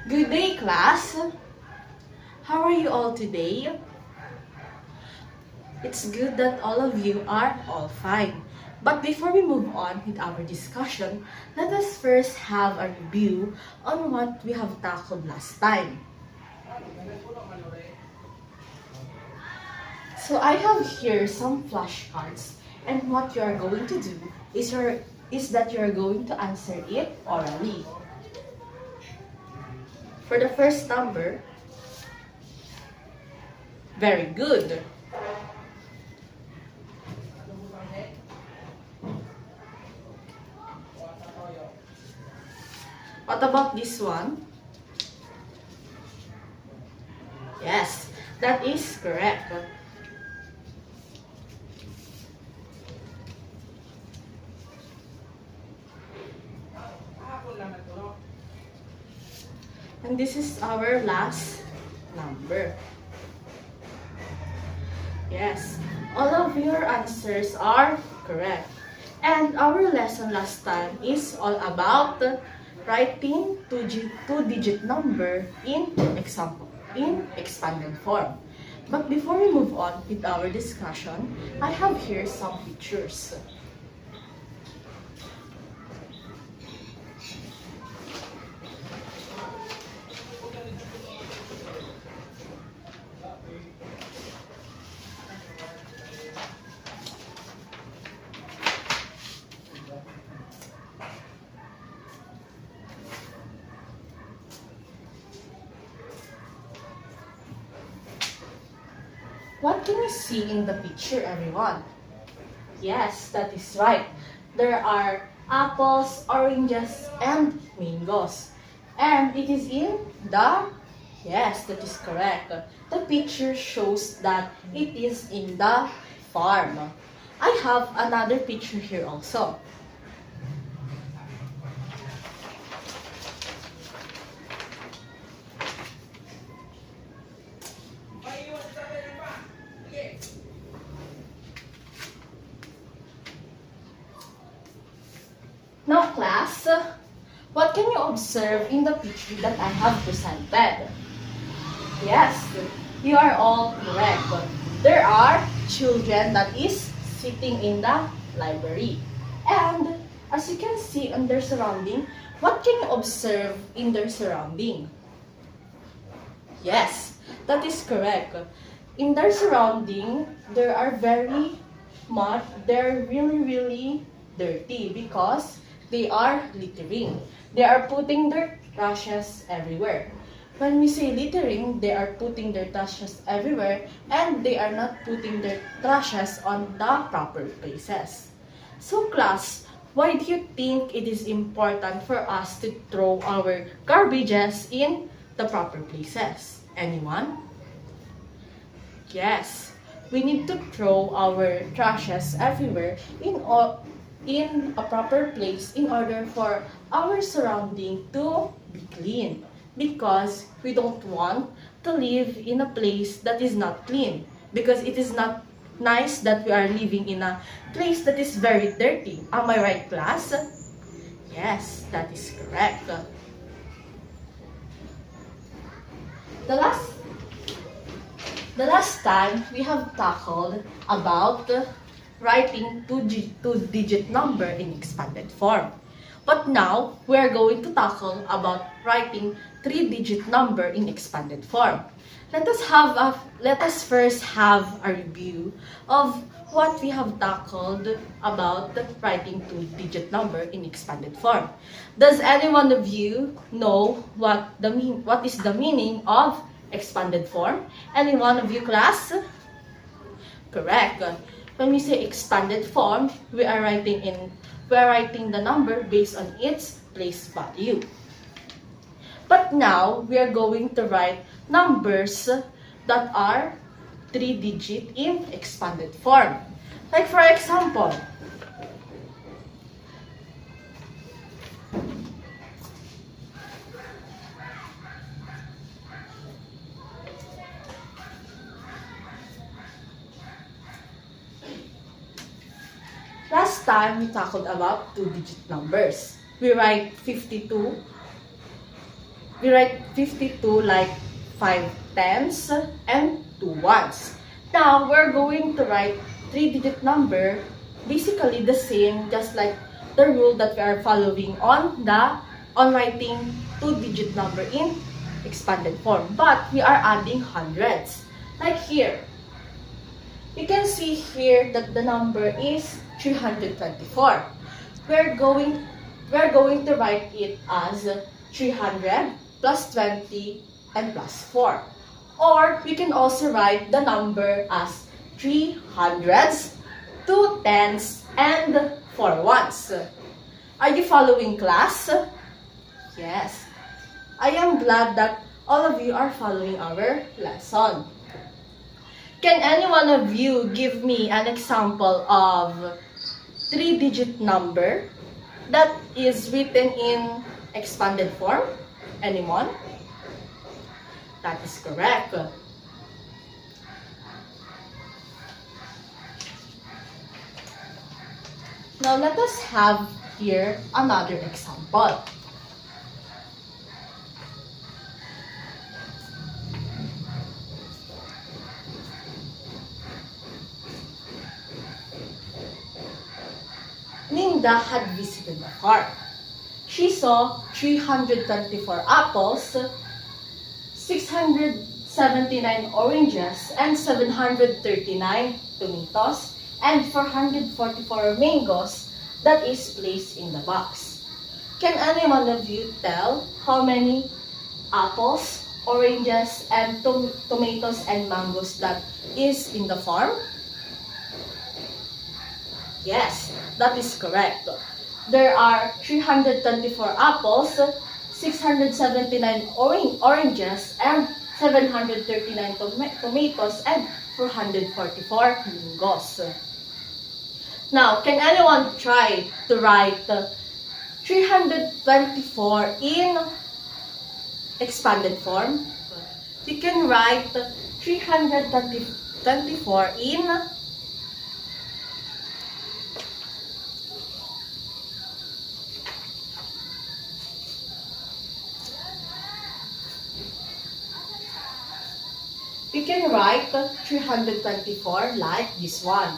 Good day, class. How are you all today? It's good that all of you are all fine. But before we move on with our discussion, let us first have a review on what we have tackled last time. So I have here some flashcards, and what you are going to do is that you are going to answer it orally. For the first number, very good. What about this one? Yes, that is correct. And this is our last number. Yes, all of your answers are correct. And our lesson last time is all about writing two-digit number in expanded form. But before we move on with our discussion, I have here some pictures. What can you see in the picture, everyone? Yes, that is right. There are apples, oranges, and mangoes. And it is in the... Yes, that is correct. The picture shows that it is in the farm. I have another picture here also. Now, class, what can you observe in the picture that I have presented? Yes, you are all correct. There are children that is sitting in the library. And as you can see on their surrounding, what can you observe in their surrounding? Yes, that is correct. In their surrounding, they're really dirty because they are littering. They are putting their trashes everywhere. When we say littering, they are putting their trashes everywhere and they are not putting their trashes on the proper places. So class, why do you think it is important for us to throw our garbages in the proper places? Anyone? Yes, we need to throw our trashes everywhere in a proper place in order for our surrounding to be clean, because we don't want to live in a place that is not clean, because it is not nice that we are living in a place that is very dirty. Am I right, class? Yes, that is correct. The last time we have tackled about writing two-digit number in expanded form. But now, we are going to tackle about writing three-digit number in expanded form. Let us first have a review of what we have tackled about writing two-digit number in expanded form. Does any one of you know what is the meaning of expanded form? Any one of you, class? Correct. When we say expanded form, we are writing the number based on its place value. But now we are going to write numbers that are three-digit in expanded form. Like for example, last time we tackled about two-digit numbers. We write 52 we write 52 like 5 tens and 2 ones. Now, we're going to write 3-digit number, basically the same, just like the rule that we are following on writing 2-digit number in expanded form. But we are adding hundreds. Like here, you can see here that the number is 324. We're going to write it as 300 plus 20 and plus 4. Or we can also write the number as 3 hundreds, 2 tens, and 4 ones. Are you following, class? Yes. I am glad that all of you are following our lesson. Can any one of you give me an example of 3-digit number that is written in expanded form? Anyone? That is correct. Now let us have here another example. Linda had visited the farm. She saw 324 apples, 679 oranges, and 739 tomatoes, and 444 mangoes that is placed in the box. Can any one of you tell how many apples, oranges, and tomatoes and mangoes that is in the farm? Yes, that is correct. There are 324 apples, 679 oranges, and 739 tomatoes, and 444 mangoes. Now, can anyone try to write 324 in expanded form? We can write 324 in we can write 324 like this one.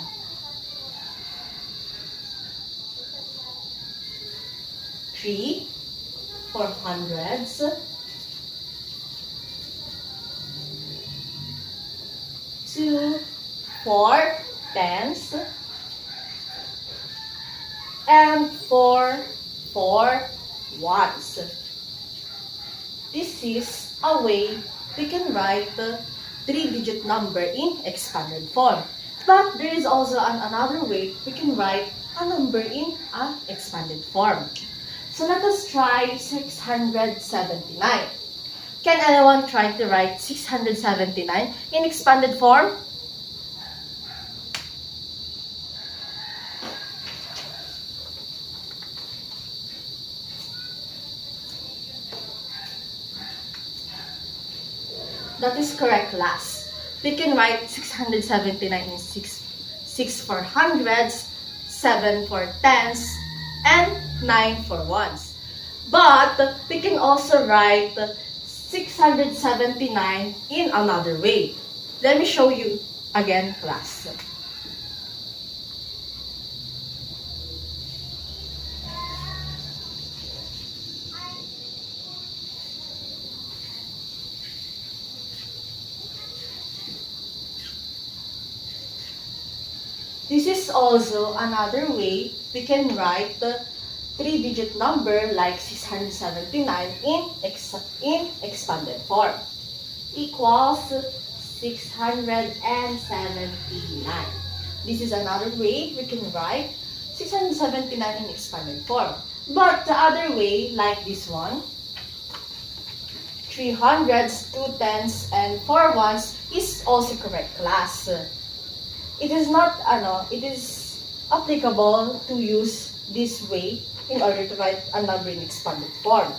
Three, 4 hundreds, 2, 4 tens, and 4 ones. This is a way we can write 3-digit number in expanded form. But there is also another way we can write a number in an expanded form. So let us try 679. Can anyone try to write 679 in expanded form? That is correct, class. We can write 679 in 6 for hundreds, 7 for tens, and 9 for ones. But we can also write 679 in another way. Let me show you again, class. This is also another way we can write the 3-digit number like 679 in expanded form. Equals 679. This is another way we can write 679 in expanded form. But the other way, like this one, 3 hundreds, 2 tens, and 4 ones is also correct, class. It is not, it is applicable to use this way in order to write a number in expanded form.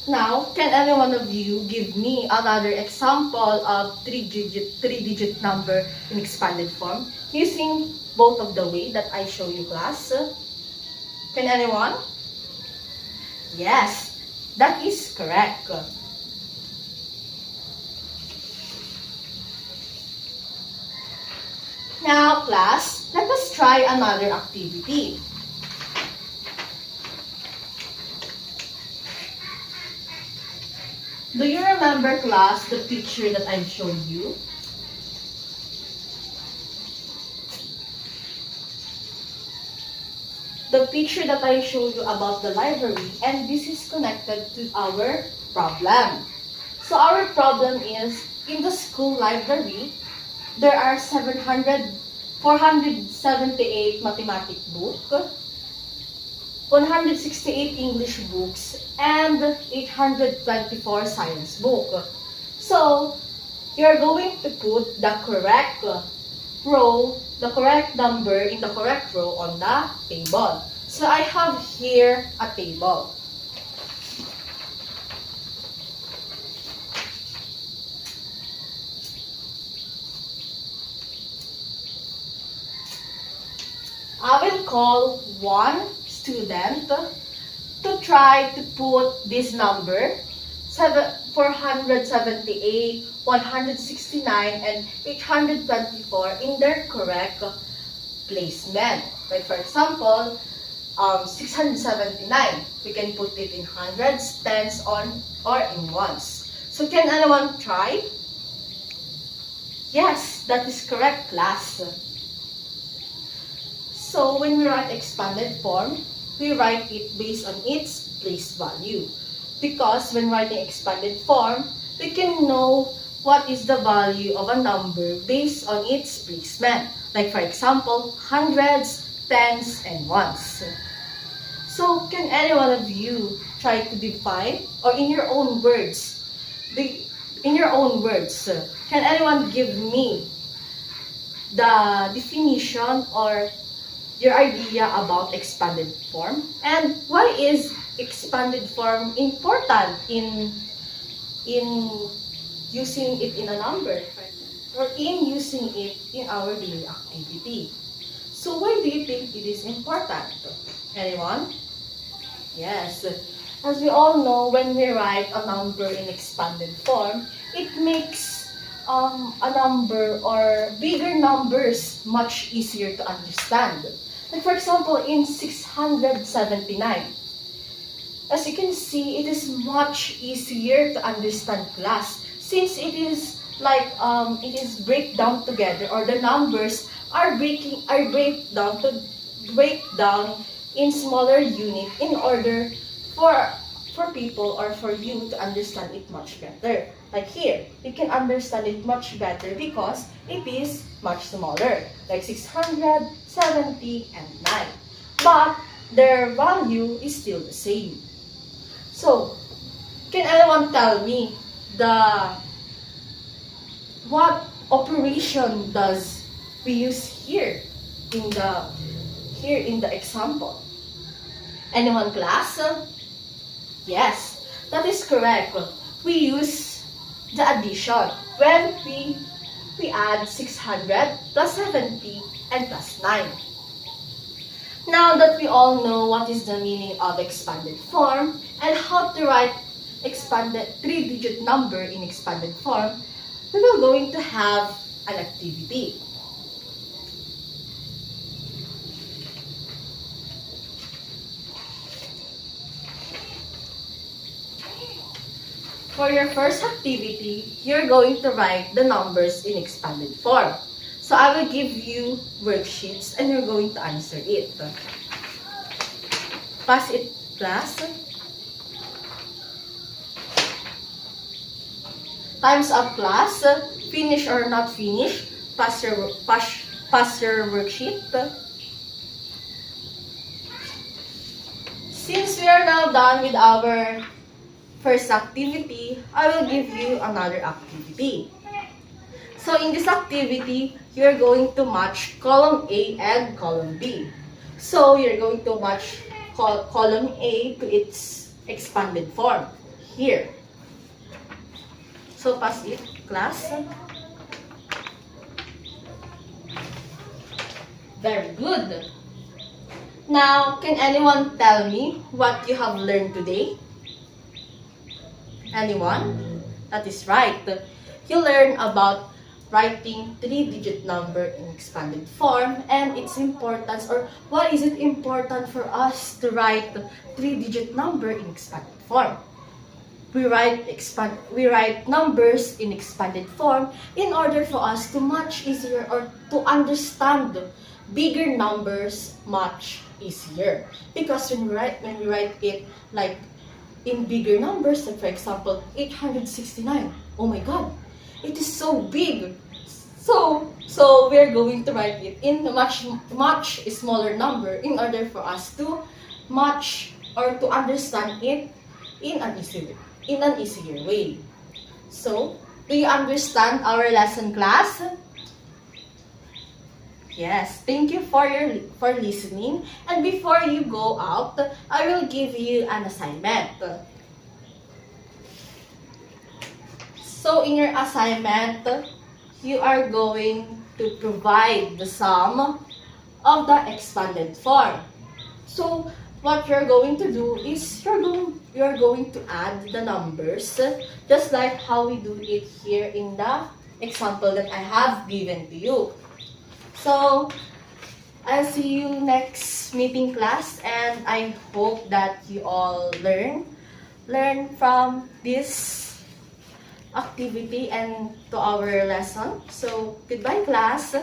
Now, can any one of you give me another example of 3-digit number in expanded form using both of the way that I show you, class? Can anyone? Yes, That is correct. Now, class, let us try another activity. Do you remember, class, the picture that I've shown you? The picture that I showed you about the library, and this is connected to our problem. So our problem is, in the school library, there are 478 mathematics book, 168 English books, and 824 science book. So, you're going to put the correct row, the correct number in the correct row on the table. So, I have here a table. I will call one student to try to put this number 478, 169, and 824 in their correct placement. Like for example, 679, we can put it in hundreds, tens, or in ones. So can anyone try? Yes, that is correct, class. So when we write expanded form, we write it based on its place value. Because when writing expanded form, we can know what is the value of a number based on its placement. Like for example, hundreds, tens, and ones. So can any one of you try to define, or in your own words, can anyone give me the definition or your idea about expanded form, and why is expanded form important in using it in a number or in using it in our daily activity? So why do you think it is important? Anyone? Yes, as we all know, when we write a number in expanded form, it makes a number or bigger numbers much easier to understand. Like for example, in 679, as you can see, it is much easier to understand, class, since it is like it is break down together, or the numbers are break down in smaller unit in order for people or for you to understand it much better. Like here, you can understand it much better because it is much smaller, like 670 and 9. But their value is still the same. So, can anyone tell me what operation does we use here in the example? Anyone, class? Yes, that is correct. We use the addition when we add 600 plus 70 and plus 9. Now that we all know what is the meaning of expanded form and how to write expanded 3-digit number in expanded form, we will going to have an activity. For your first activity, you're going to write the numbers in expanded form. So I will give you worksheets and you're going to answer it. Pass it, class. Time's up, class. Finish or not finish, pass your worksheet. Since we are now done with our first activity, I will give you another activity. So in this activity, you're going to match column A and column B. So you're going to match column A to its expanded form here. So pass it, class. Very good. Now, can anyone tell me what you have learned today? Anyone? That is right. You learn about writing three-digit number in expanded form and its importance, or why is it important for us to write three-digit number in expanded form. We write numbers in expanded form in order for us to much easier or to understand bigger numbers much easier. Because when we write it like in bigger numbers, like for example 869, oh my god, it is so big. So we're going to write it in a much smaller number in order for us to much or to understand it in an easier way. So, do you understand our lesson, class? Yes, thank you for listening. And before you go out, I will give you an assignment. So, in your assignment, you are going to provide the sum of the expanded form. So, what you're going to do is you're going to add the numbers just like how we do it here in the example that I have given to you. So, I'll see you next meeting, class, and I hope that you all learn from this activity and to our lesson. So, goodbye, class.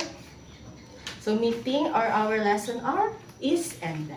So, meeting or our lesson is ended.